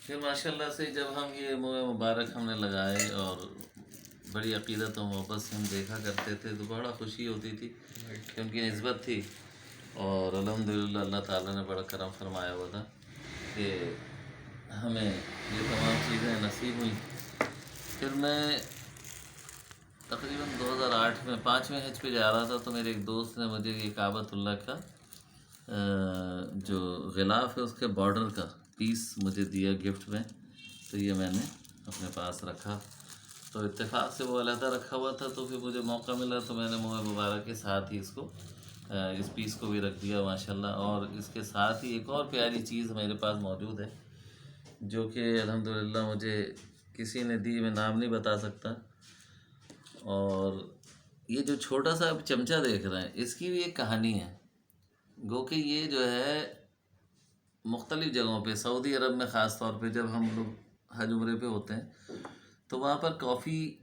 پھر ماشاء اللہ سے جب ہم یہ موئے مبارک ہم نے لگائے اور بڑی عقیدت و محبت سے ہم دیکھا کرتے تھے تو بڑا خوشی ہوتی تھی کہ ان کی نسبت تھی، اور الحمدللہ اللہ تعالیٰ نے بڑا کرم فرمایا ہوا تھا کہ ہمیں یہ تمام چیزیں نصیب ہوئیں۔ پھر میں تقریباً 2008 میں 5ویں حج پہ جا رہا تھا تو میرے ایک دوست نے مجھے یہ کعبۃ اللہ کا جو غلاف ہے اس کے بارڈر کا پیس مجھے دیا گفٹ میں، تو یہ میں نے اپنے پاس رکھا، تو اتفاق سے وہ علیحدہ رکھا ہوا تھا، تو پھر مجھے موقع ملا تو میں نے موئے مبارک کے ساتھ ہی اس پیس کو بھی رکھ دیا ماشاءاللہ۔ اور اس کے ساتھ ہی ایک اور پیاری چیز میرے پاس موجود ہے جو کہ الحمدللہ مجھے کسی نے دی، میں نام نہیں بتا سکتا، اور یہ جو چھوٹا سا آپ چمچہ دیکھ رہے ہیں اس کی بھی ایک کہانی ہے۔ گو کہ یہ جو ہے مختلف جگہوں پہ سعودی عرب میں خاص طور پہ جب ہم لوگ حج عمرے پہ ہوتے ہیں تو وہاں پر کافی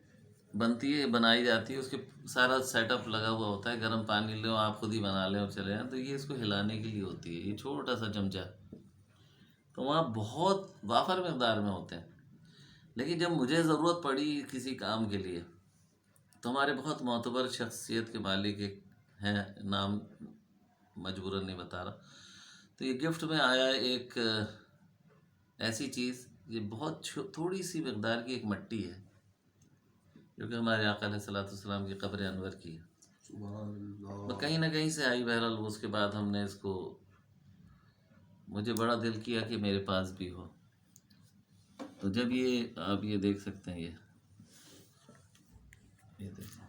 بنتی ہے، بنائی جاتی ہے، اس کے سارا سیٹ اپ لگا ہوا ہوتا ہے، گرم پانی لو آپ خود ہی بنا لیں اور چلے جائیں، تو یہ اس کو ہلانے کے لیے ہوتی ہے یہ چھوٹا سا چمچہ، تو وہاں بہت وافر مقدار میں ہوتے ہیں، لیکن جب مجھے ضرورت پڑی کسی کام کے لیے تو ہمارے بہت معتبر شخصیت کے مالک ایک ہیں، نام مجبوراً نہیں بتا رہا، تو یہ گفٹ میں آیا ایک ایسی چیز، یہ بہت تھوڑی سی مقدار کی ایک مٹی ہے جو کہ ہمارے آقا علیہ الصلوۃ والسلام کی قبر انور کی ہے، کہیں نہ کہیں سے آئی، بہرحال اس کے بعد ہم نے اس کو، مجھے بڑا دل کیا کہ میرے پاس بھی ہو، تو جب یہ آپ یہ دیکھ سکتے ہیں، یہ دیکھیں،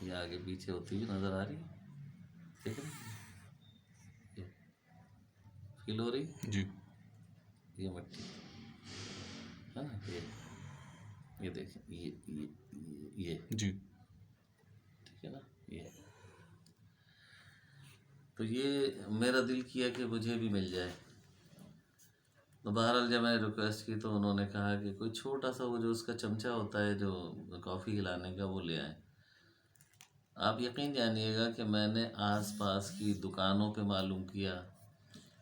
یہ آگے پیچھے ہوتی ہوئی نظر آ رہی ہے، ٹھیک ہے، فیل ہو رہی جی یہ مٹی، ہاں یہ دیکھیں، یہ جی ٹھیک ہے نا، یہ تو یہ میرا دل کیا کہ مجھے بھی مل جائے، تو بہرحال جب میں نے ریکویسٹ کی تو انہوں نے کہا کہ کوئی چھوٹا سا وہ جو اس کا چمچہ ہوتا ہے جو کافی ہلانے کا وہ لے آئیں۔ آپ یقین جانیے گا کہ میں نے آس پاس کی دکانوں پہ معلوم کیا،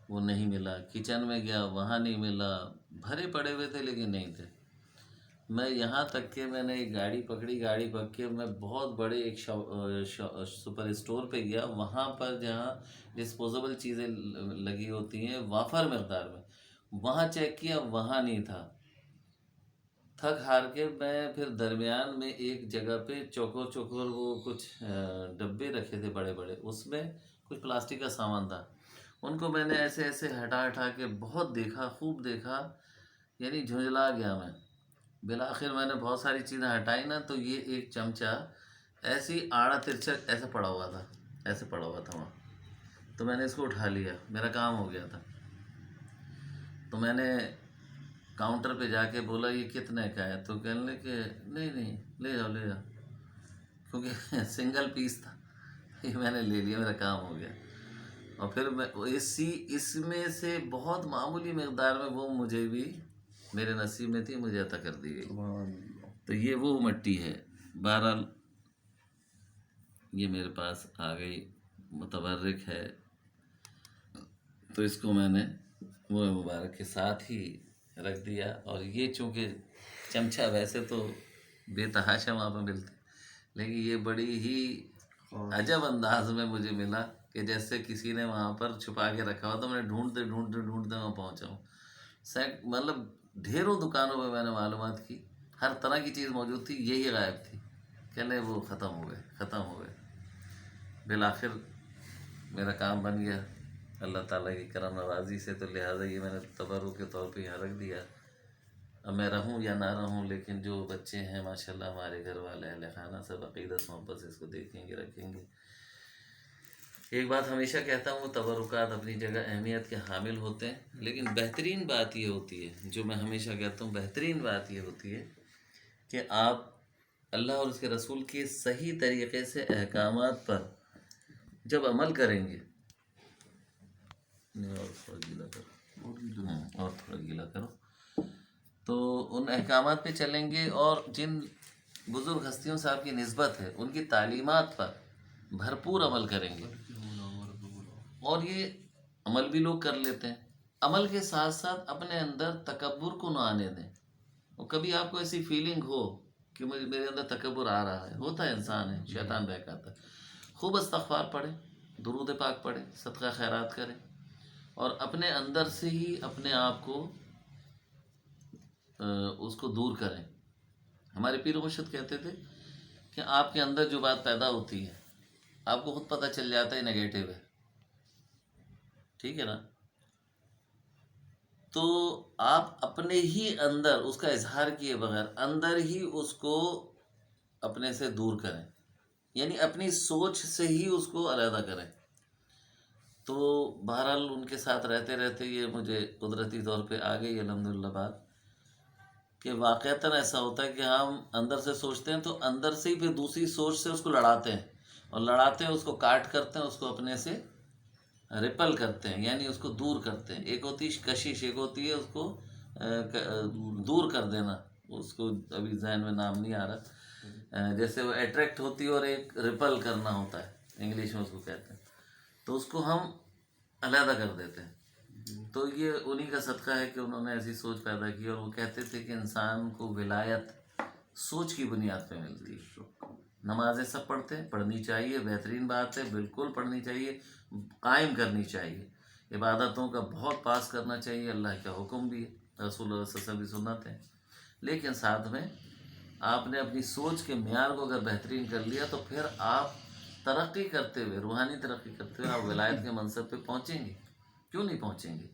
وہ نہیں ملا، کچن میں گیا وہاں نہیں ملا، بھرے پڑے ہوئے تھے لیکن نہیں تھے، میں یہاں تک کہ میں نے ایک گاڑی پکڑی، گاڑی پکڑ کے میں بہت بڑے ایک سپر اسٹور پہ گیا، وہاں پر جہاں ڈسپوزیبل چیزیں لگی ہوتی ہیں وافر مقدار میں، وہاں چیک کیا وہاں نہیں تھا، تھک ہار کے میں پھر درمیان میں ایک جگہ پہ چوکور وہ کچھ ڈبے رکھے تھے بڑے بڑے، اس میں کچھ پلاسٹک کا سامان تھا، ان کو میں نے ایسے ایسے ہٹا کے بہت دیکھا، خوب دیکھا، یعنی جھنجلا گیا میں، بالآخر میں نے بہت ساری چیزیں ہٹائی نا، تو یہ ایک چمچہ ایسی آڑا ترچھا ایسے پڑا ہوا تھا وہاں، تو میں نے اس کو اٹھا لیا، میرا کام ہو گیا تھا، تو میں نے کاؤنٹر پہ جا کے بولا یہ کتنے کا ہے، تو کہنے کہ نہیں لے جاؤ کیونکہ سنگل پیس تھا، یہ میں نے لے لیا، میرا کام ہو گیا، اور پھر میں اس میں سے بہت معمولی مقدار میں وہ مجھے بھی میرے نصیب میں تھی، مجھے عطا کر دی گئی، تو یہ وہ مٹی ہے، بہرحال یہ میرے پاس آ گئی، متبرک ہے، تو اس کو میں نے موئے مبارک کے ساتھ ہی رکھ دیا، اور یہ چونکہ چمچہ ویسے تو بے تحاشا وہاں پہ ملتے، لیکن یہ بڑی ہی عجب انداز میں مجھے ملا کہ جیسے کسی نے وہاں پر چھپا کے رکھا ہوا، تو میں ڈھونڈتے وہاں پہنچا ہوں، مطلب ڈھیروں دکانوں میں نے معلومات کی، ہر طرح کی چیز موجود تھی، یہی غائب تھی، کہنے وہ ختم ہو گئے، بالآخر میرا کام بن گیا اللہ تعالیٰ کی کرم نوازی سے، تو لہٰذا یہ میں نے تبرک کے طور پہ یہاں رکھ دیا، اب میں رہوں یا نہ رہوں، لیکن جو بچے ہیں ماشاءاللہ ہمارے گھر والے اہل خانہ سب عقیدت محبت سے اس کو دیکھیں گے، رکھیں گے۔ ایک بات ہمیشہ کہتا ہوں، تبرکات اپنی جگہ اہمیت کے حامل ہوتے ہیں، لیکن بہترین بات یہ ہوتی ہے، جو میں ہمیشہ کہتا ہوں بہترین بات یہ ہوتی ہے کہ آپ اللہ اور اس کے رسول کے صحیح طریقے سے احکامات پر جب عمل کریں گے، اور تھوڑا گیلا کرو، تو ان احکامات پہ چلیں گے، اور جن بزرگ ہستیوں سے آپ کی نسبت ہے ان کی تعلیمات پر بھرپور عمل کریں گے، اور یہ عمل بھی لوگ کر لیتے ہیں. عمل کے ساتھ ساتھ اپنے اندر تکبر کو نہ آنے دیں. اور کبھی آپ کو ایسی فیلنگ ہو کہ مجھے میرے اندر تکبر آ رہا ہے، ہوتا ہے، انسان ہے، شیطان بہکاتا ہے، خوب استغفار پڑھیں، درود پاک پڑھیں، صدقہ خیرات کریں، اور اپنے اندر سے ہی اپنے آپ کو اس کو دور کریں. ہمارے پیر و مرشد کہتے تھے کہ آپ کے اندر جو بات پیدا ہوتی ہے آپ کو خود پتہ چل جاتا ہے نگیٹو ہے، ٹھیک ہے نا، تو آپ اپنے ہی اندر اس کا اظہار کیے بغیر اندر ہی اس کو اپنے سے دور کریں، یعنی اپنی سوچ سے ہی اس کو علیحدہ کریں. تو بہرحال ان کے ساتھ رہتے رہتے یہ مجھے قدرتی طور پہ آ گئی الحمدللہ بات کہ واقعتاً ایسا ہوتا ہے کہ ہم اندر سے سوچتے ہیں تو اندر سے ہی پھر دوسری سوچ سے اس کو لڑاتے ہیں، اور لڑاتے ہیں اس کو کاٹ کرتے ہیں، اس کو اپنے سے ریپل کرتے ہیں، یعنی اس کو دور کرتے ہیں. ایک ہوتی ہے کشش، ایک ہوتی ہے اس کو دور کر دینا، اس کو ابھی ذہن میں نام نہیں آ رہا. جیسے وہ اٹریکٹ ہوتی ہے اور ایک ریپل کرنا ہوتا ہے، انگلش میں اس کو کہتے ہیں، تو اس کو ہم علیحدہ کر دیتے ہیں. تو یہ انہی کا صدقہ ہے کہ انہوں نے ایسی سوچ پیدا کی، اور وہ کہتے تھے کہ انسان کو ولایت سوچ کی بنیاد پہ ملتی ہے. نمازیں سب پڑھتے ہیں، پڑھنی چاہیے، بہترین بات ہے، بالکل پڑھنی چاہیے، قائم کرنی چاہیے. عبادتوں کا بہت پاس کرنا چاہیے، اللہ کا حکم بھی ہے، رسول اللہ صلی اللہ علیہ وسلم کی سنت ہے. لیکن ساتھ میں آپ نے اپنی سوچ کے معیار کو اگر بہترین کر لیا تو پھر آپ ترقی کرتے ہوئے، روحانی ترقی کرتے ہوئے آپ ولایت کے منصب پہ پہنچیں گے. کیوں نہیں پہنچیں گے؟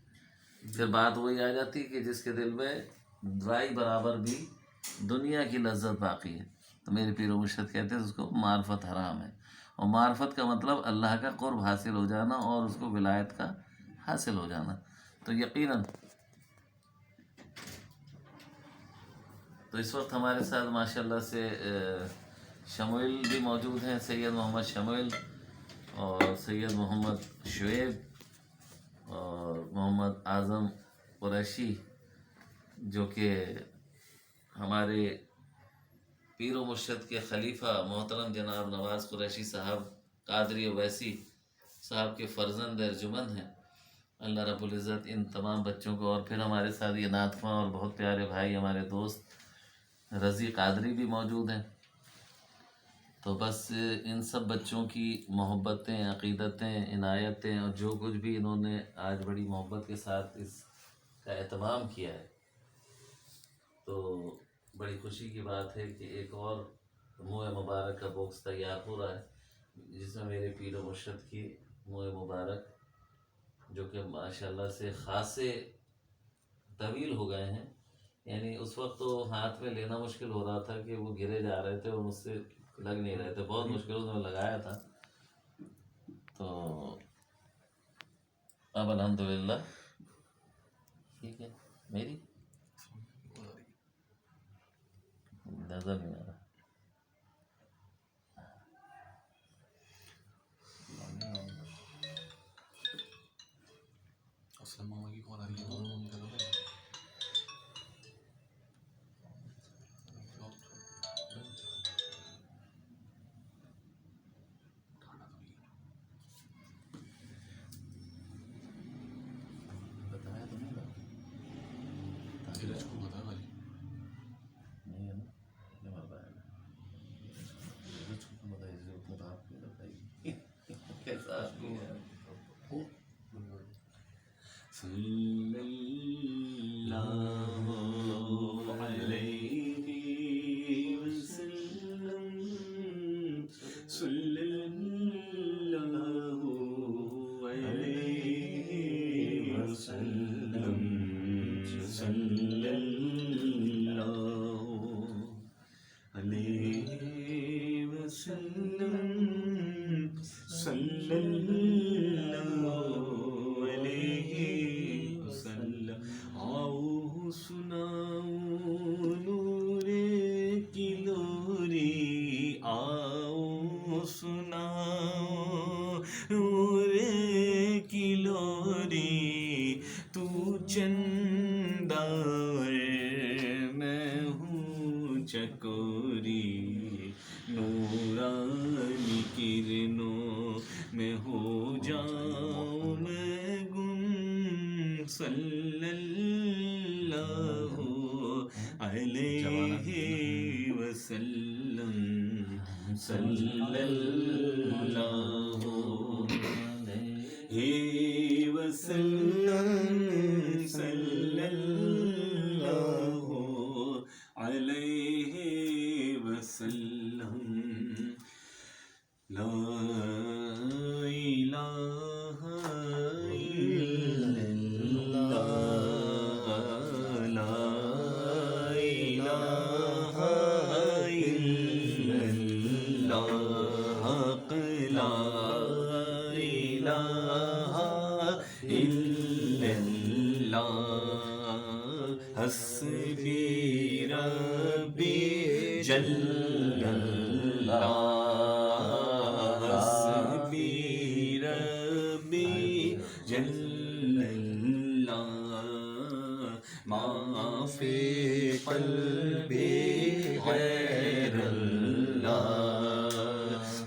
پھر بات وہی آ جاتی ہے کہ جس کے دل میں رائی برابر بھی دنیا کی لذت باقی ہے. تو میرے پیر و مرشد کہتے ہیں اس کو معرفت حرام ہے، اور معرفت کا مطلب اللہ کا قرب حاصل ہو جانا اور اس کو ولایت کا حاصل ہو جانا. تو یقیناً تو اس وقت ہمارے ساتھ ماشاءاللہ سے شمویل بھی موجود ہیں، سید محمد شمویل اور سید محمد شعیب اور محمد اعظم قریشی، جو کہ ہمارے پیر و مرشد کے خلیفہ محترم جناب نواز قریشی صاحب قادری اویسی صاحب کے فرزند ارجمند ہیں. اللہ رب العزت ان تمام بچوں کو، اور پھر ہمارے ساتھ یہ نعت خواں اور بہت پیارے بھائی ہمارے دوست رضی قادری بھی موجود ہیں. تو بس ان سب بچوں کی محبتیں، عقیدتیں، عنایتیں اور جو کچھ بھی انہوں نے آج بڑی محبت کے ساتھ اس کا اہتمام کیا ہے، تو بڑی خوشی کی بات ہے کہ ایک اور موئے مبارک کا باکس تیار ہو رہا ہے، جس میں میرے پیر و مرشد کی موئے مبارک، جو کہ ماشاءاللہ سے خاصے طویل ہو گئے ہیں. یعنی اس وقت تو ہاتھ میں لینا مشکل ہو رہا تھا کہ وہ گرے جا رہے تھے اور مجھ سے لگ نہیں رہے تھے، بہت مشکلوں سے میں لگایا تھا. تو اب الحمدللہ ٹھیک ہے. میری نظر نہیں آ رہا. بتایا تو نہیں تھا. نہیں ہے نا، نہیں بتایا نا. کیسا آدمی ہے. صلی اللہ علیہ وسلم، صلی اللہ علیہ وسلم، صلی اللہ علیہ وسلم، صلی اللہ علیہ وسلم. آؤ صلی اللہ علیہ وسلم صلی اللہ علیہ وسلم صلی اللہ علیہ وسلم لا الہ الا اللہ لا الہ الا اللہ لا الہ الا اللہ حسبی ربی جل اللہ حسبی ربی جل اللہ ما فی قلبی غیر اللہ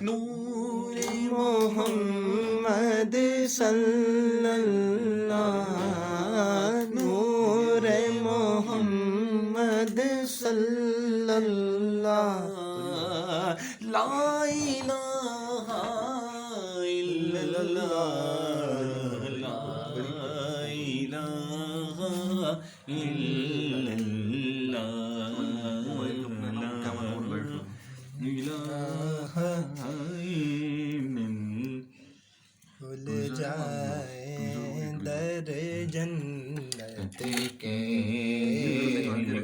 نور محمد صلی اللہ نور محمد صلی اللہ لا الہ الا اللہ لا الہ الا اللہ کھل جائیں در جنت کے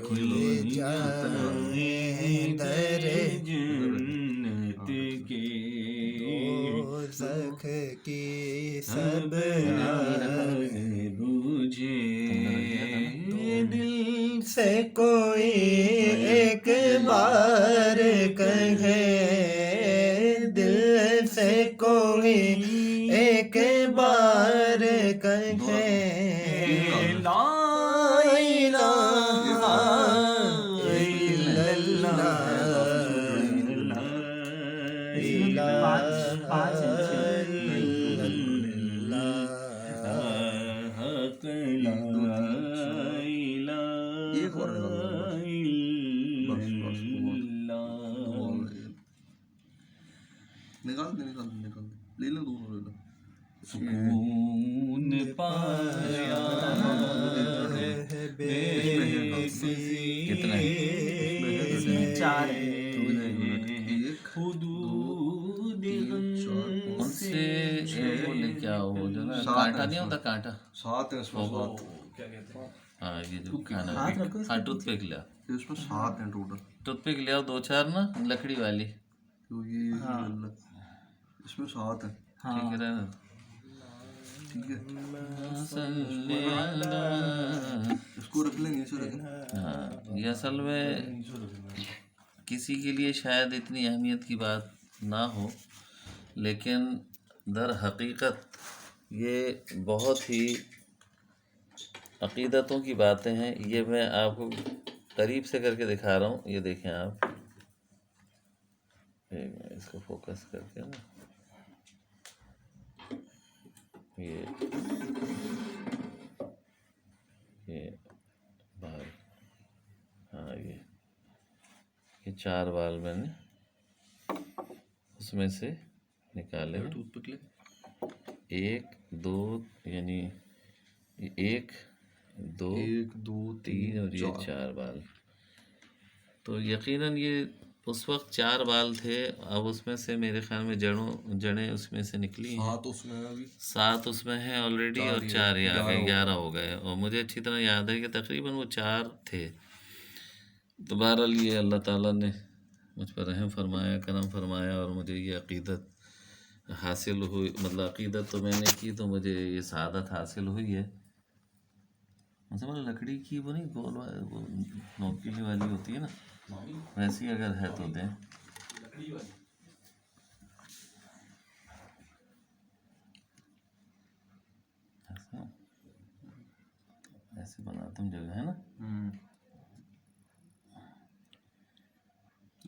کھل جائیں در جنت کے دوزخ کی سب بوجھے دل سے کوئی ایک بار کہے دل سے کوئی ایک بار کہے لا الہ الا سکون پایا کتنا ہے؟ حدود ان سے وہ لے کے آؤ وہ جو نا کانٹا نہیں ہوتا کانٹا سات ہے اس میں سات ہاں یہ جو کھانا ہاں ٹوتھ پک لیا اس میں سات ہیں ٹوٹل ٹوتھ پک لیا دو چار نا لکڑی والی کیونکہ اس میں سات ہیں ٹھیک ہے نا ٹھیک ہے صلی اللہ اس کو رکھ لیں نیچے رکھیں ہاں یہ اصل میں کسی کے لیے شاید اتنی اہمیت کی بات نہ ہو لیکن در حقیقت یہ بہت ہی عقیدتوں کی باتیں ہیں. یہ میں آپ کو قریب سے کر کے دکھا رہا ہوں. یہ دیکھیں آپ اس کو فوکس کر کے نا یہ باہر ہاں یہ 4 بال میں نے اس میں سے نکالے 1 2 یعنی 1 2 3 اور یہ 4 بال. تو یقیناً یہ اس وقت 4 بال تھے. اب اس میں سے میرے خیال میں جڑیں اس میں سے نکلی ہیں. 7 اس میں ہیں آلریڈی اور 4 یہ آ گئے 11 ہو گئے. اور مجھے اچھی طرح یاد ہے کہ تقریباً وہ 4 تھے. تو بہرحال یہ اللہ تعالیٰ نے مجھ پر رحم فرمایا کرم فرمایا اور مجھے یہ عقیدت حاصل ہوئی. مطلب عقیدت تو میں نے کی تو مجھے یہ سعادت حاصل ہوئی ہے. مثلا لکڑی کی وہ نہیں گول وہ نوکیلی والی ہوتی ہے نا ویسی اگر ہے تو دیں. ایسے بناتا ہوں جگہ ہے نا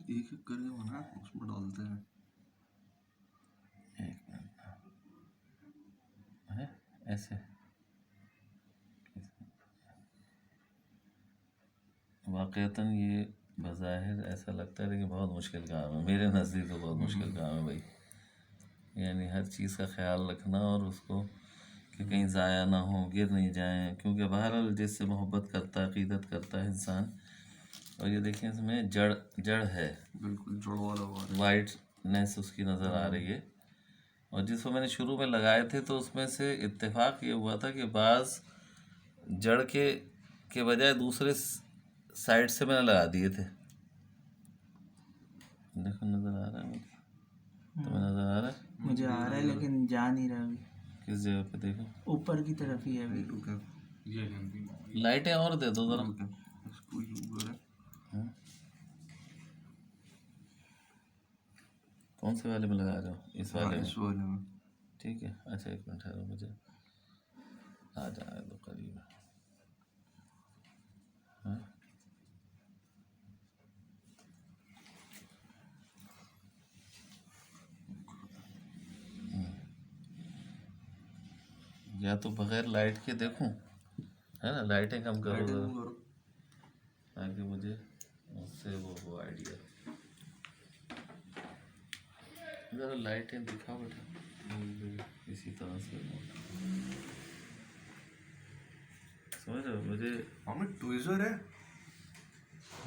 ایک کر کے بنا اس میں ڈالتے ہیں. ایک منٹ ہے ایسے واقعتاً یہ بظاہر ایسا لگتا ہے لیکن بہت مشکل کام ہے، میرے نزدیک تو بہت مشکل کام ہے بھائی. یعنی ہر چیز کا خیال رکھنا اور اس کو کہ کہیں ضائع نہ ہو، گر نہیں جائیں، کیونکہ بہرحال جس سے محبت کرتا ہے، عقیدت کرتا ہے انسان. اور یہ دیکھیں اس میں جڑ ہے، بالکل جڑ والا ہوا ہے. وائٹنیس اس کی نظر آ رہی ہے. اور جس کو میں نے شروع میں لگائے تھے تو اس میں سے اتفاق یہ ہوا تھا کہ بعض جڑ کے بجائے دوسرے سائڈ سے میں نے لگا دیے تھے. دیکھو نظر آ رہا ہے مجھے، تمہیں نظر آ رہا ہے؟ مجھے آ رہا ہے لیکن جا نہیں رہا ابھی. کس جگہ پہ دیکھو؟ اوپر کی طرف ہی ہے ابھی. لائٹیں اور دے دو ذرا. اس کو یوں کریں. کون سے والے میں لگا رہے ہو؟ اس والے میں؟ اس والے میں. ٹھیک ہے. اچھا ایک منٹ ٹھہرو، مجھے آ جانے دو قریب. ہاں یا تو بغیر لائٹ کے دیکھوں، ہے نا؟ لائٹیں کم کرو ذرا تاکہ مجھے اس سے وہ ہو آئیڈیا. ذرا لائٹیں دکھاؤ بیٹا اسی طرح سے. سمجھ رہے ہو مجھے؟ مامی ٹویزر ہے.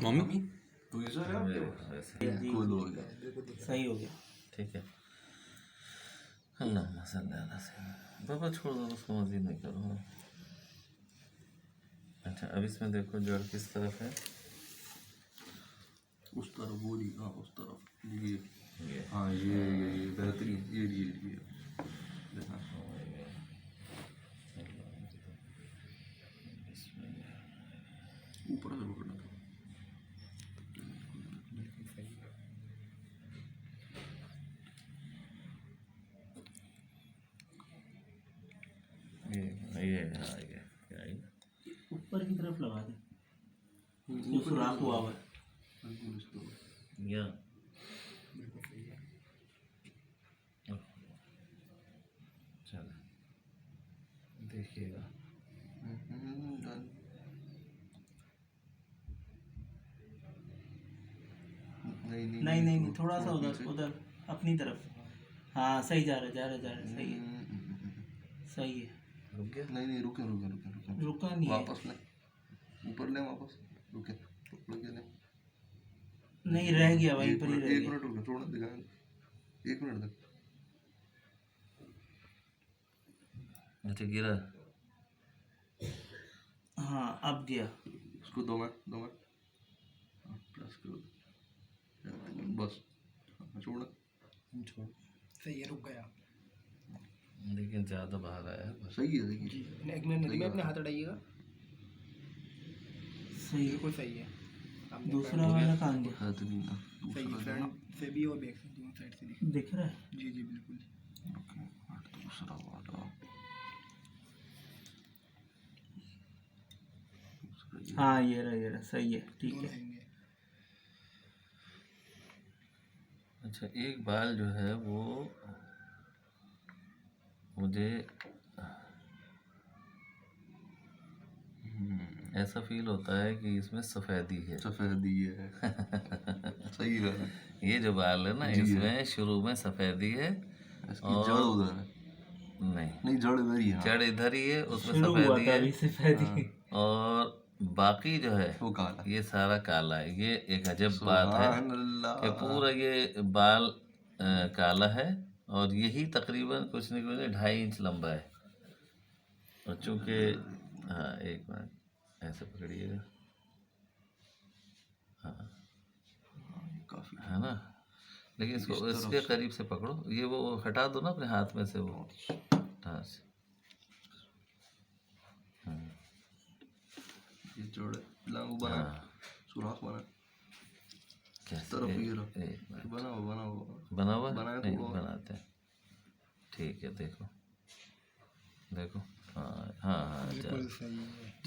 ممی ٹویزر ہے آپ کے پاس؟ ویسے بالکل ہو گیا. صحیح ہو گیا. ٹھیک ہے. اللہم صلی علی سیدنا. بابا چھوڑ دو اس کو، مزید نہیں کرو. اچھا اب اس میں دیکھو جڑ کس طرف ہے. اس طرف وہ نہیں. ہاں اس طرف یہ. ہاں یہ بہترین. یہ دیکھنا. اوپر سے پکڑنا تھا. اوپر کی طرف لگا دیں. وہ سوراخ ہوا ہوا ہے. بالکل اس طرف. یا چلو دیکھیے گا. نہیں تھوڑا سا ادھر اپنی طرف. ہاں صحیح جا رہا ہے. صحیح ہے. رک گیا؟ نہیں رکے. رکا نہیں ہے. واپس لیں. اوپر لیں واپس. رکے لیں. نہیں رہ گیا وہیں پر ہی رہ ایک گیا. منٹ رکے. تھوڑا دکھائیں. ایک منٹ تک. اچھا گرا. ہاں اب گیا. اس کو 2 منٹ پریس کرو. بس چھوڑا. صحیح ہے. رک گیا. لیکن زیادہ باہر آیا. صحیح ہے. دیکھیے ایک منٹ ندی میں اپنے ہاتھ اٹھائیے گا. صحیح. بالکل صحیح ہے. دوسرا والا کہاں گیا؟ صحیح ہے. فرنٹ سے بھی اور بیک سے دونوں سائڈ سے دکھ رہا ہے. جی بالکل. دوسرا والا. ہاں یہ رہا. صحیح ہے. ٹھیک ہے. اچھا ایک بال جو ہے وہ مجھے ایسا فیل ہوتا ہے کہ اس میں سفیدی ہے. صحیح ہے. یہ جو بال ہے نا اس میں شروع میں سفیدی ہے. اس کی جڑ ادھر ہے. نہیں جڑ ادھر ہی ہے. جڑ ادھر ہی ہے. اس میں شروع ہوا تھا ابھی سفیدی سفیدی. اور باقی جو ہے وہ کالا. یہ سارا کالا ہے. یہ ایک عجب بات ہے سبحان اللہ. کہ پورا یہ بال کالا ہے اور یہی تقریباً کچھ نہیں کچھ 2.5 انچ لمبا ہے. اور چونکہ ہاں ایک منٹ ایسے پکڑیے گا. ہاں کافی ہے نا. لیکن اس کو اس کے قریب سے پکڑو. یہ وہ ہٹا دو نا اپنے ہاتھ میں سے. وہ ہاں یہ جوڑ لانگ بنا. سوراخ بنا. طرف یہ بنا ہوا نہیں بناتے ہیں. ٹھیک ہے. دیکھو ہاں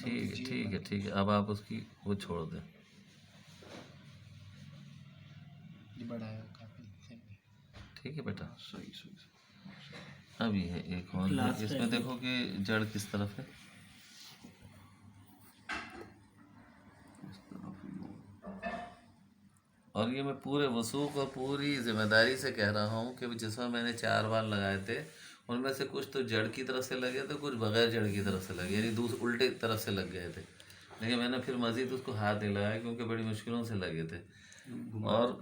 ٹھیک ہے. اب آپ اس کی وہ چھوڑ دیں. ٹھیک ہے بیٹا. اب یہ ہے ایک اور. اس میں دیکھو کہ جڑ کس طرف ہے. اور یہ میں پورے وثوق اور پوری ذمہ داری سے کہہ رہا ہوں کہ جس میں میں نے 4 بال لگائے تھے ان میں سے کچھ تو جڑ کی طرف سے لگے تھے، کچھ بغیر جڑ کی طرف سے لگے، یعنی الٹے طرف سے لگ گئے تھے، لیکن میں نے پھر مزید اس کو ہاتھ نہیں لگایا کیونکہ بڑی مشکلوں سے لگے تھے، اور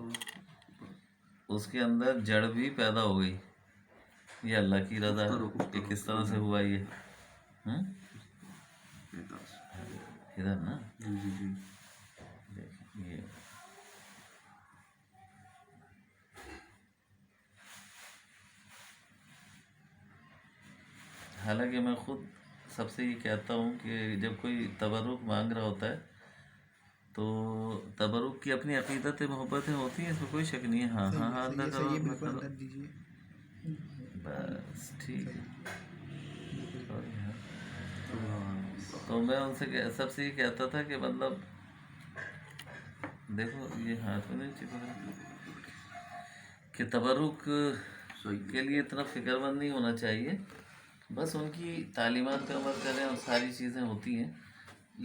اس کے اندر جڑ بھی پیدا ہو گئی۔ یہ اللہ کی رضا ہے کہ کس طرح سے ہوا یہ ادھر نا دیکھیں یہ حالانکہ میں خود سب سے یہ کہتا ہوں کہ جب کوئی تبرک مانگ رہا ہوتا ہے تو تبرک کی اپنی عقیدت محبتیں ہوتی ہیں، اس میں کوئی شک نہیں ہے۔ ہاں ہاں ہاں اندر کرو صحیح، اندر بالکل کرو، اندر دیجیے۔ بس ٹھیک ہے۔ تو میں ان سے سب سے یہ کہتا تھا کہ مطلب دیکھو یہ ہاتھ میں نہیں چپک کہ تبرک کے لیے اتنا فکر مند نہیں ہونا چاہیے، بس ان کی تعلیمات پہ عمل کریں اور ساری چیزیں ہوتی ہیں،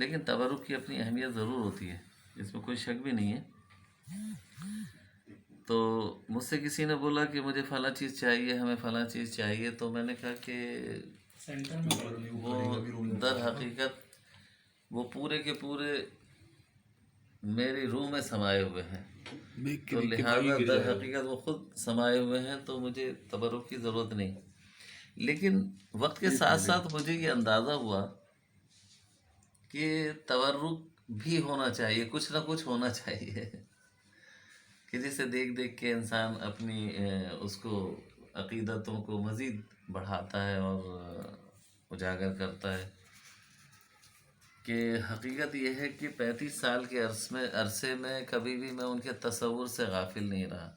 لیکن تبرک کی اپنی اہمیت ضرور ہوتی ہے، اس میں کوئی شک بھی نہیں ہے۔ تو مجھ سے کسی نے بولا کہ مجھے فلاں چیز چاہیے، ہمیں فلاں چیز چاہیے، تو میں نے کہا کہ وہ در حقیقت وہ پورے کے پورے میری روح میں سمائے ہوئے ہیں، تو لہٰذا در حقیقت وہ خود سمائے ہوئے ہیں، تو مجھے تبرک کی ضرورت نہیں۔ لیکن وقت کے ساتھ ساتھ مجھے یہ اندازہ ہوا کہ تبرک بھی ہونا چاہیے، کچھ نہ کچھ ہونا چاہیے، کہ جسے دیکھ دیکھ کے انسان اپنی اس کو عقیدتوں کو مزید بڑھاتا ہے اور اجاگر کرتا ہے۔ کہ حقیقت یہ ہے کہ 35 سال کے عرصے میں کبھی بھی میں ان کے تصور سے غافل نہیں رہا،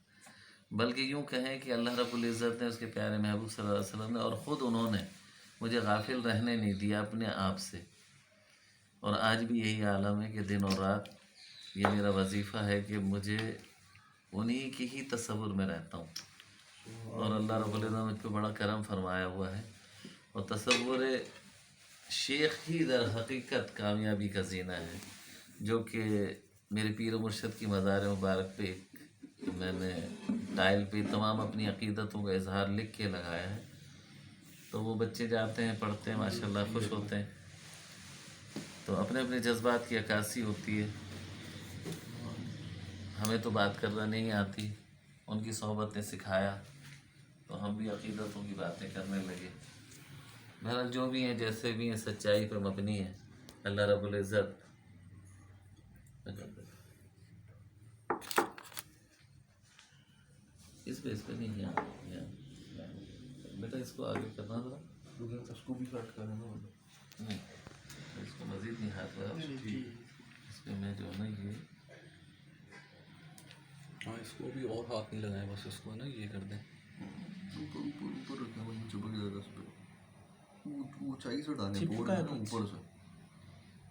بلکہ یوں کہیں کہ اللہ رب العزت نے، اس کے پیارے محبوب صلی اللہ علیہ وسلم نے، اور خود انہوں نے مجھے غافل رہنے نہیں دیا اپنے آپ سے۔ اور آج بھی یہی عالم ہے کہ دن اور رات یہ میرا وظیفہ ہے کہ مجھے انہی کی ہی تصور میں رہتا ہوں، اور اللہ رب العزت نے مجھ پہ بڑا کرم فرمایا ہوا ہے، اور تصور شیخ ہی در حقیقت کامیابی کا زینہ ہے، جو کہ میرے پیر و مرشد کی مزار مبارک پہ میں نے ٹائل پہ تمام اپنی عقیدتوں کا اظہار لکھ کے لگایا ہے، تو وہ بچے جاتے ہیں، پڑھتے ہیں، ماشاءاللہ خوش ہوتے ہیں، تو اپنے اپنے جذبات کی عکاسی ہوتی ہے۔ ہمیں تو بات کرنا نہیں آتی، ان کی صحبت نے سکھایا، تو ہم بھی عقیدتوں کی باتیں کرنے لگے۔ بہرحال جو بھی ہیں، جیسے بھی ہیں، سچائی پہ مبنی ہے۔ اللہ رب العزت اس پہ نہیں ہے بیٹا، اس کو آگے کرنا ذرا، اس کو بھی کٹ کرنا نہیں اس کو مزید نہیں ہاتھ لگا، اس پہ میں جو ہے نا یہ ہاں اس کو بھی اور ہاتھ نہیں لگائیں، بس اس کو نا یہ کر دیں، اوپر اوپر اوپر رکھنا، وہ چپک جائے گا اس پہ، اونچائی سے ڈالیں، بورڈ ہے نا اوپر سے،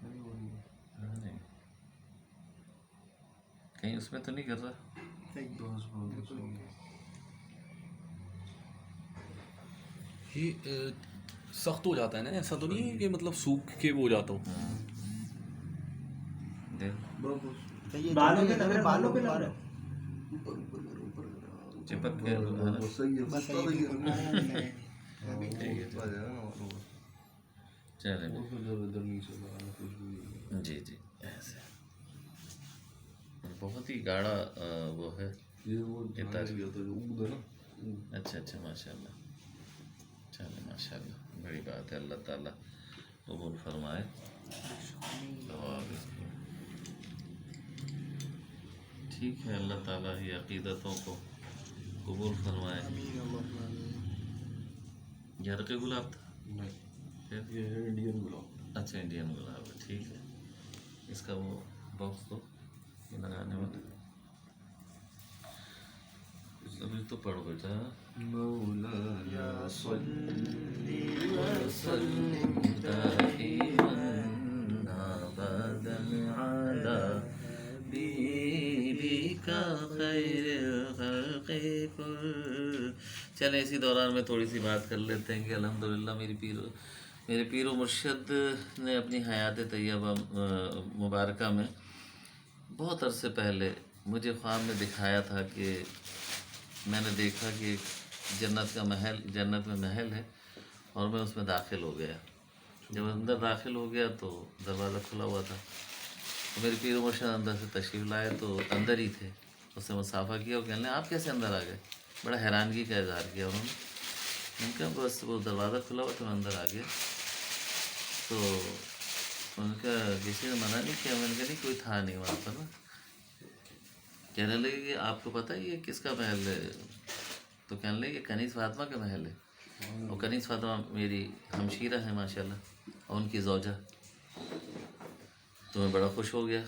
نہیں کہیں اس میں تو نہیں کر رہا۔ یہ سخت ہو جاتا ہے نا، ایسا تو نہیں ہے کہ مطلب سوکھ کے وہ ہو جاتا ہو؟ بالوں پہ لگ رہا ہے، چپک کے چلے جی جی ایسے بہت ہی گاڑھا وہ ہے، اچھا اچھا ماشاء اللہ، چلے ماشاء اللہ، بڑی بات ہے، اللہ تعالیٰ قبول فرمائے۔ اور ٹھیک ہے، اللہ تعالیٰ ہی عقیدتوں کو قبول فرمائے۔ یہ عرق گلاب تھا، یہ ہے انڈین گلاب، اچھا انڈین گلاب ہے، ٹھیک ہے، اس کا وہ باکس تو لگانے والا ابھی تو پڑھ بیٹا۔ مولایا صلی وسلم دائما ابدا علی حبیبک خیر الخلق کل۔ چلیں اسی دوران میں تھوڑی سی بات کر لیتے ہیں کہ الحمدللہ میرے پیر و مرشد نے اپنی حیات طیبہ مبارکہ میں بہت عرصے پہلے مجھے خواب میں دکھایا تھا کہ میں نے دیکھا کہ جنت میں محل ہے اور میں اس میں داخل ہو گیا. جب اندر داخل ہو گیا تو دروازہ کھلا ہوا تھا. میرے پیر و مرشد اندر سے تشریف لائے تو اندر ہی تھے. اس نے مصافحہ کیا اور کہنے لگے آپ کیسے اندر آ گئے؟ بڑا حیرانگی کا اظہار کیا انہوں نے. ان کا بس وہ دروازہ کھلا ہوا تو میں اندر آ گیا. تو ان کا کسی نے منع نہیں کیا. میں نے کہا نہیں کوئی تھا نہیں وہاں پر نا. کہنے لگے کہ آپ کو پتہ ہے یہ کس کا محل ہے؟ تو کہنے لگے یہ کنیز فاطمہ کا محل ہے. اور کنیز فاطمہ میری ہمشیرہ ہے ماشاءاللہ اور ان کی زوجہ. تو میں بڑا خوش ہو گیا.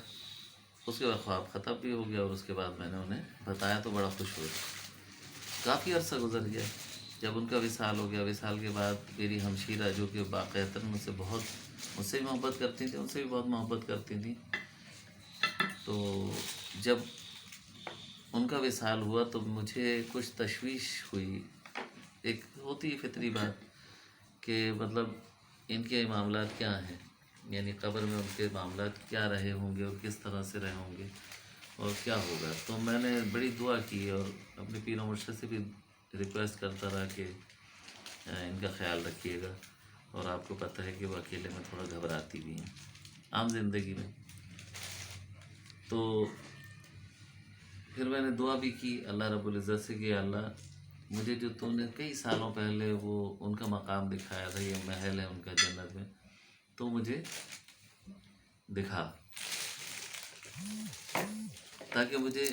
اس کے بعد خواب ختم بھی ہو گیا اور اس کے بعد میں نے انہیں بتایا تو بڑا خوش ہوئے. کافی عرصہ گزر گیا. جب ان کا وصال ہو گیا، وصال کے بعد میری ہمشیرہ جو کہ باقاعدہ مجھ سے بھی محبت کرتی تھیں، ان سے بھی بہت محبت کرتی تھیں. تو جب ان کا وصال ہوا تو مجھے کچھ تشویش ہوئی. ایک ہوتی ہے فطری بات کہ مطلب ان کے معاملات کیا ہیں، یعنی قبر میں ان کے معاملات کیا رہے ہوں گے اور کس طرح سے رہے ہوں گے اور کیا ہوگا. تو میں نے بڑی دعا کی اور اپنے پیر و مرشد سے بھی ریکویسٹ کرتا رہا کہ ان کا خیال رکھیے گا. اور آپ کو پتہ ہے کہ وہ اکیلے میں تھوڑا گھبراتی بھی ہیں عام زندگی میں. تو پھر میں نے دعا بھی کی اللہ رب العزت سے کہ اللہ مجھے جو تم نے کئی سالوں پہلے وہ ان کا مقام دکھایا تھا، یہ محل ہے ان کا جنت میں، تو مجھے دکھا تاکہ مجھے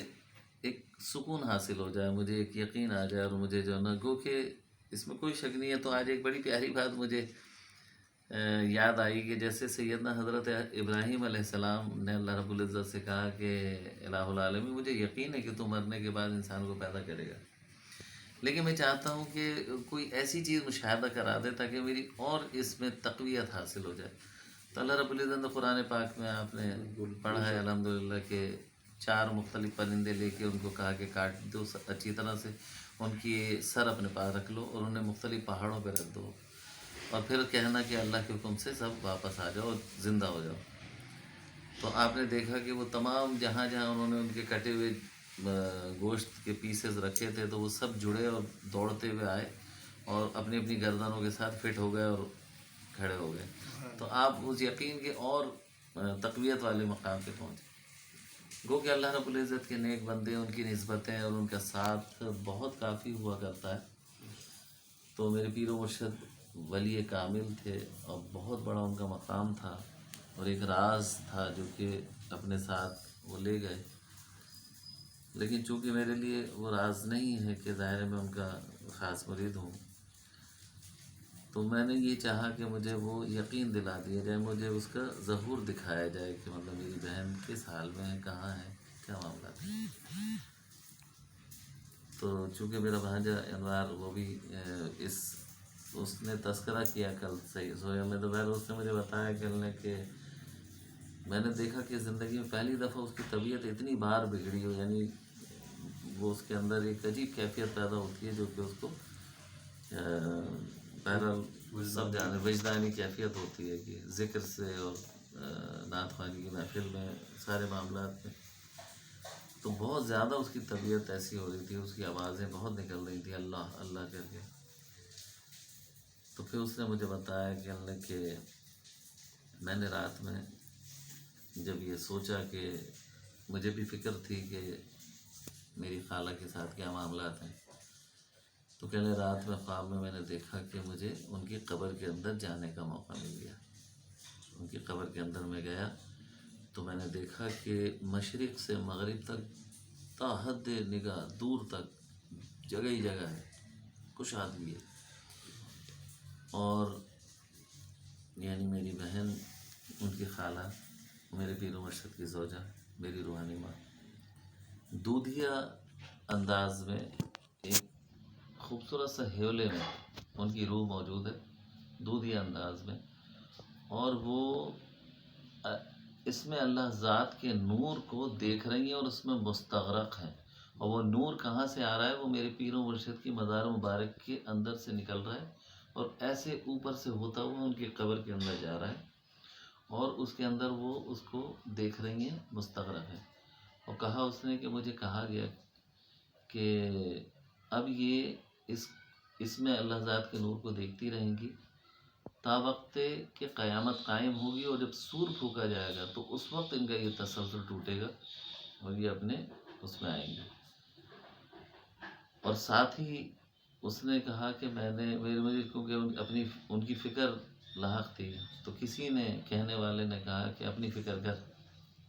ایک سکون حاصل ہو جائے، مجھے ایک یقین آ جائے. اور مجھے جو نا گو کہ اس میں کوئی شک نہیں ہے. تو آج ایک بڑی پیاری بات مجھے یاد آئی کہ جیسے سیدنا حضرت ابراہیم علیہ السلام نے اللہ رب العزت سے کہا کہ الہ العالمین مجھے یقین ہے کہ تو مرنے کے بعد انسان کو پیدا کرے گا، لیکن میں چاہتا ہوں کہ کوئی ایسی چیز مشاہدہ کرا دے تاکہ میری اور اس میں تقویت حاصل ہو جائے. تو اللہ رب العزت نے قرآن پاک میں آپ نے پڑھا ہے الحمدللہ کہ 4 مختلف پرندے لے کے ان کو کہا کہ کاٹ دو اچھی طرح سے، ان کی سر اپنے پاس رکھ لو اور انہیں مختلف پہاڑوں پہ رکھ دو اور پھر کہنا کہ اللہ کے حکم سے سب واپس آ جاؤ اور زندہ ہو جاؤ. تو آپ نے دیکھا کہ وہ تمام جہاں جہاں انہوں نے ان کے کٹے ہوئے گوشت کے پیسز رکھے تھے تو وہ سب جڑے اور دوڑتے ہوئے آئے اور اپنی اپنی گردنوں کے ساتھ فٹ ہو گئے اور کھڑے ہو گئے. تو آپ اس یقین کے اور تقویت والے مقام پہ پہنچے. گو کہ اللہ رب العزت کے نیک بندے، ان کی نسبتیں اور ان کا ساتھ بہت کافی ہوا کرتا ہے. تو میرے پیر و مرشد ولی کامل تھے اور بہت بڑا ان کا مقام تھا اور ایک راز تھا جو کہ اپنے ساتھ وہ لے گئے. لیکن چونکہ میرے لیے وہ راز نہیں ہے کہ ظاہر میں ان کا خاص مرید ہوں، تو میں نے یہ چاہا کہ مجھے وہ یقین دلا دیا جائے، مجھے اس کا ظہور دکھایا جائے کہ مطلب میری بہن کس حال میں ہے، کہاں ہے، کیا معاملہ ہے. تو چونکہ میرا بھانجا انوار وہ بھی اس نے تذکرہ کیا کل سے سویا میں، تو پہلے اس نے مجھے بتایا کہ میں نے دیکھا کہ زندگی میں پہلی دفعہ اس کی طبیعت اتنی بار بگڑی ہو، یعنی وہ اس کے اندر ایک عجیب کیفیت پیدا ہوتی ہے جو کہ اس کو بہرحال سب جانے وجدانی کیفیت ہوتی ہے کہ ذکر سے اور نعت خوانی کی محفل میں سارے معاملات میں. تو بہت زیادہ اس کی طبیعت ایسی ہو رہی تھی، اس کی آوازیں بہت نکل رہی تھیں اللہ اللہ کر کے. تو پھر اس نے مجھے بتایا کہ میں نے رات میں جب یہ سوچا کہ مجھے بھی فکر تھی کہ میری خالہ کے ساتھ کیا معاملات ہیں، تو کہنے رات میں خواب میں نے دیکھا کہ مجھے ان کی قبر کے اندر جانے کا موقع مل گیا. ان کی قبر کے اندر میں گیا تو میں نے دیکھا کہ مشرق سے مغرب تک تا حد نگاہ دور تک جگہ ہی جگہ ہے، کشادگی ہے. اور یعنی میری بہن، ان کی خالہ، میرے پیر و مرشد کی زوجہ، میری روحانی ماں، دودھیا انداز میں ایک خوبصورت سا حیولے میں ان کی روح موجود ہے، دودھیا انداز میں. اور وہ اس میں اللہ ذات کے نور کو دیکھ رہی ہیں اور اس میں مستغرق ہیں. اور وہ نور کہاں سے آ رہا ہے؟ وہ میرے پیر و مرشد کی مزار مبارک کے اندر سے نکل رہا ہے اور ایسے اوپر سے ہوتا ہوا ان کی قبر کے اندر جا رہا ہے اور اس کے اندر وہ اس کو دیکھ رہی ہیں، مستغرق ہیں. اور کہا اس نے کہ مجھے کہا گیا کہ اب یہ اس میں اللہ ذات کے نور کو دیکھتی رہیں گی تا وقت کہ قیامت قائم ہوگی، اور جب سور پھونکا جائے گا تو اس وقت ان کا یہ تسلسل ٹوٹے گا اور یہ اپنے اس میں آئیں گے۔ اور ساتھ ہی اس نے کہا کہ مجھے کیونکہ ان کی فکر لاحق تھی، تو کسی نے کہنے والے نے کہا کہ اپنی فکر کر،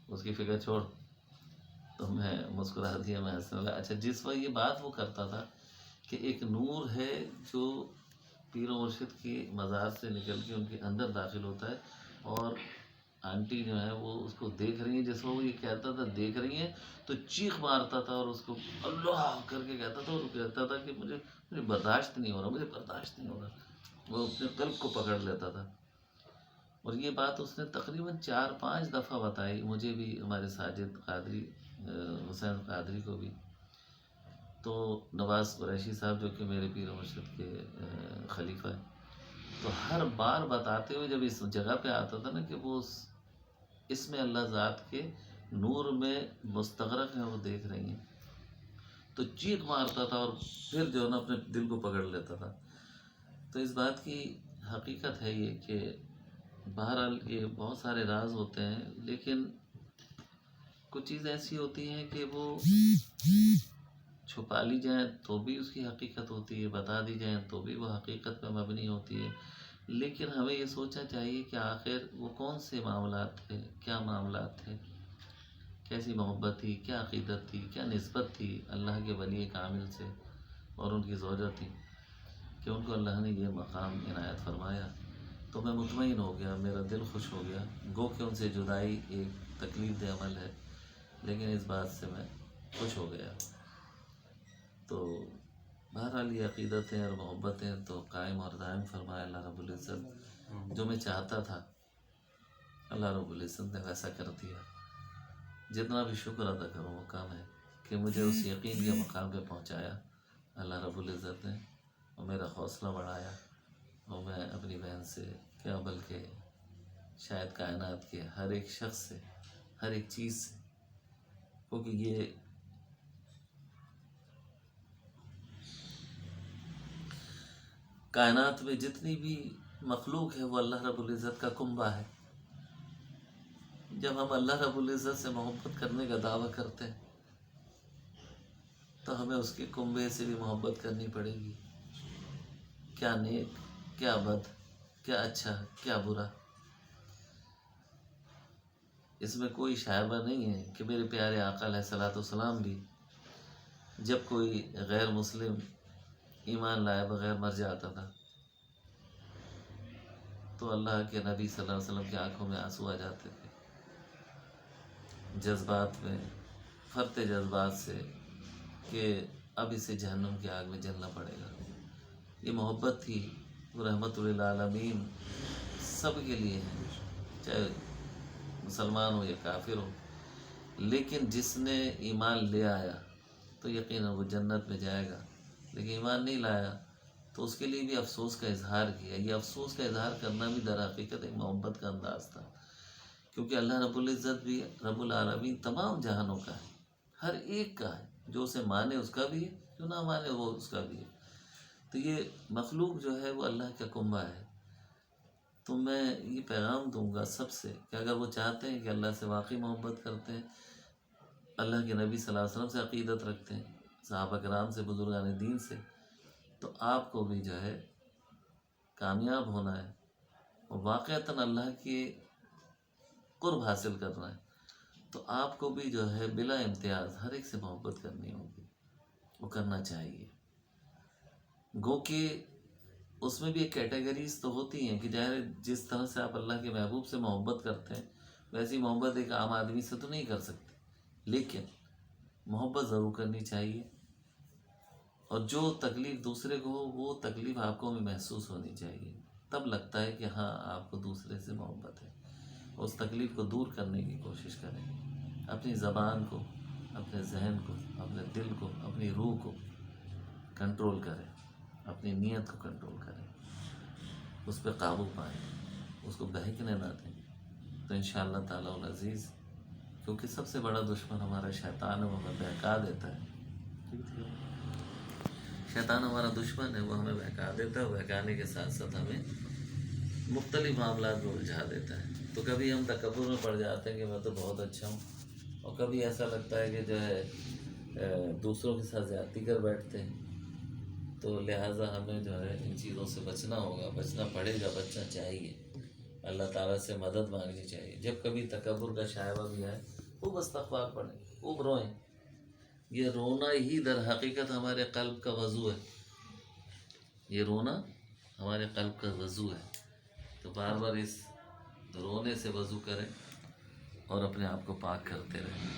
اس کی فکر چھوڑ، تو میں مسکرا دیا، میں ہنسنے لگا۔ اچھا، جس وقت یہ بات وہ کرتا تھا کہ ایک نور ہے جو پیر و مرشد کی مزار سے نکل کے ان کے اندر داخل ہوتا ہے، اور آنٹی جو ہے وہ اس کو دیکھ رہی ہیں، جس وقت وہ یہ کہتا تھا دیکھ رہی ہیں تو چیخ مارتا تھا اور اس کو اللہ کر کے کہتا تھا، اور وہ کہتا تھا کہ مجھے برداشت نہیں ہو رہا، مجھے برداشت نہیں ہو رہا، وہ اپنے قلب کو پکڑ لیتا تھا۔ اور یہ بات اس نے تقریباً 4-5 دفعہ بتائی مجھے بھی، ہمارے ساجد قادری حسین قادری کو بھی، تو نواز قریشی صاحب جو کہ میرے پیر و مرشد کے خلیفہ ہیں، تو ہر بار بتاتے ہوئے جب اس جگہ پہ آتا تھا نا کہ وہ اس میں اللہ ذات کے نور میں مستغرق ہیں، وہ دیکھ رہی ہیں، تو چیخ مارتا تھا اور پھر جو ہے نا اپنے دل کو پکڑ لیتا تھا۔ تو اس بات کی حقیقت ہے یہ کہ بہرحال یہ بہت سارے راز ہوتے ہیں، لیکن کچھ چیزیں ایسی ہوتی ہیں کہ وہ چھپا لی جائیں تو بھی اس کی حقیقت ہوتی ہے، بتا دی جائیں تو بھی وہ حقیقت پہ مبنی ہوتی ہے، لیکن ہمیں یہ سوچنا چاہیے کہ آخر وہ کون سے معاملات تھے، کیا معاملات تھے، کیسی محبت تھی، کیا عقیدت تھی، کیا نسبت تھی اللہ کے ولی کامل سے اور ان کی زوجہ تھی کہ ان کو اللہ نے یہ مقام عنایت فرمایا۔ تو میں مطمئن ہو گیا، میرا دل خوش ہو گیا، گو کہ ان سے جدائی ایک تکلیف دہ عمل ہے، لیکن اس بات سے میں خوش ہو گیا۔ تو بہرحال یہ عقیدتیں اور محبتیں تو قائم اور دائم فرمایا اللہ رب العزت۔ جو میں چاہتا تھا اللہ رب العزت نے ویسا کر دیا، جتنا بھی شکر ادا کروں وہ کم ہے کہ مجھے اس یقین کے مقام پہ پہنچایا اللہ رب العزت نے، اور میرا حوصلہ بڑھایا، اور میں اپنی بہن سے کیا بلکہ شاید کائنات کے ہر ایک شخص سے، ہر ایک چیز سے، کیونکہ یہ کائنات میں جتنی بھی مخلوق ہے وہ اللہ رب العزت کا کنبہ ہے۔ جب ہم اللہ رب العزت سے محبت کرنے کا دعویٰ کرتے ہیں تو ہمیں اس کے کنبے سے بھی محبت کرنی پڑے گی، کیا نیک، کیا بد، کیا اچھا، کیا برا۔ اس میں کوئی شائبہ نہیں ہے کہ میرے پیارے آقا علیہ الصلوۃ والسلام بھی جب کوئی غیر مسلم ایمان لائے بغیر مر جاتا تھا تو اللہ کے نبی صلی اللہ علیہ وسلم کی آنکھوں میں آنسو آ جاتے تھے، جذبات میں، فرتے جذبات سے کہ اب اسے جہنم کی آگ میں جلنا پڑے گا۔ یہ محبت تھی، وہ رحمت للعالمین سب کے لیے ہے، چاہے مسلمان ہو یا کافر ہو، لیکن جس نے ایمان لے آیا تو یقیناً وہ جنت میں جائے گا، لیکن ایمان نہیں لایا تو اس کے لیے بھی افسوس کا اظہار کیا۔ یہ افسوس کا اظہار کرنا بھی در حقیقت ایک محبت کا انداز تھا، کیونکہ اللہ رب العزت بھی رب العالمین تمام جہانوں کا ہے، ہر ایک کا ہے، جو اسے مانے اس کا بھی ہے، جو نہ مانے وہ اس کا بھی ہے۔ تو یہ مخلوق جو ہے وہ اللہ کا کنبہ ہے۔ تو میں یہ پیغام دوں گا سب سے کہ اگر وہ چاہتے ہیں کہ اللہ سے واقعی محبت کرتے ہیں، اللہ کے نبی صلی اللہ علیہ وسلم سے عقیدت رکھتے ہیں، صحابہ کرام سے، بزرگان دین سے، تو آپ کو بھی جو ہے کامیاب ہونا ہے اور واقعتاً اللہ کے قرب حاصل کرنا ہے، تو آپ کو بھی جو ہے بلا امتیاز ہر ایک سے محبت کرنی ہوگی، وہ کرنا چاہیے۔ گو کہ اس میں بھی ایک کیٹیگریز تو ہوتی ہیں کہ ظاہر جس طرح سے آپ اللہ کے محبوب سے محبت کرتے ہیں ویسی محبت ایک عام آدمی سے تو نہیں کر سکتے، لیکن محبت ضرور کرنی چاہیے، اور جو تکلیف دوسرے کو ہو وہ تکلیف آپ کو بھی محسوس ہونی چاہیے، تب لگتا ہے کہ ہاں آپ کو دوسرے سے محبت ہے۔ اس تکلیف کو دور کرنے کی کوشش کریں، اپنی زبان کو، اپنے ذہن کو، اپنے دل کو، اپنی روح کو کنٹرول کریں، اپنی نیت کو کنٹرول کریں، اس پہ قابو پائیں، اس کو بہکنے نہ دیں، تو انشاءاللہ تعالی العزیز کیونکہ سب سے بڑا دشمن ہمارا شیطان ہے، وہ ہمیں بہکا دیتا ہے. شیطان ہمارا دشمن ہے، وہ ہمیں بہکا دیتا ہے، بہکانے کے ساتھ ساتھ ہمیں مختلف معاملات میں الجھا دیتا ہے. تو کبھی ہم تکبر میں پڑ جاتے ہیں کہ میں تو بہت اچھا ہوں، اور کبھی ایسا لگتا ہے کہ جو ہے دوسروں کے ساتھ زیادتی کر بیٹھتے ہیں. تو لہٰذا ہمیں جو ہے ان چیزوں سے بچنا ہوگا، بچنا پڑے گا، بچنا چاہیے. اللہ تعالیٰ سے مدد مانگنی چاہیے. جب کبھی تکبر کا شائبہ بھی آئے خوب استغفار پڑھیں، خوب روئیں. یہ رونا ہی در حقیقت ہمارے قلب کا وضو ہے. یہ رونا ہمارے قلب کا وضو ہے. تو بار بار اس رونے سے وضو کریں اور اپنے آپ کو پاک کرتے رہیں،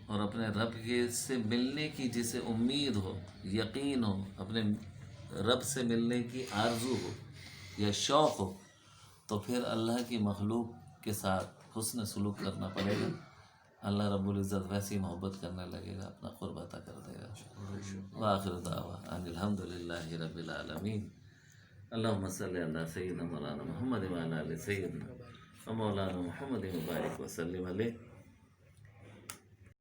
اور اپنے رب کے سے ملنے کی جسے امید ہو، یقین ہو، اپنے رب سے ملنے کی آرزو ہو یا شوق ہو، تو پھر اللہ کی مخلوق کے ساتھ حسن سلوک کرنا پڑے گا. اللہ رب العزت ویسی محبت کرنے لگے گا، اپنا قرب عطا کر دے گا. وآخر دعوانا ان الحمد للہ رب العالمین. اللہم صلی علی سیدنا مولانا محمد وعلی آل سیدنا مولانا محمد وبارک وسلم علیہ.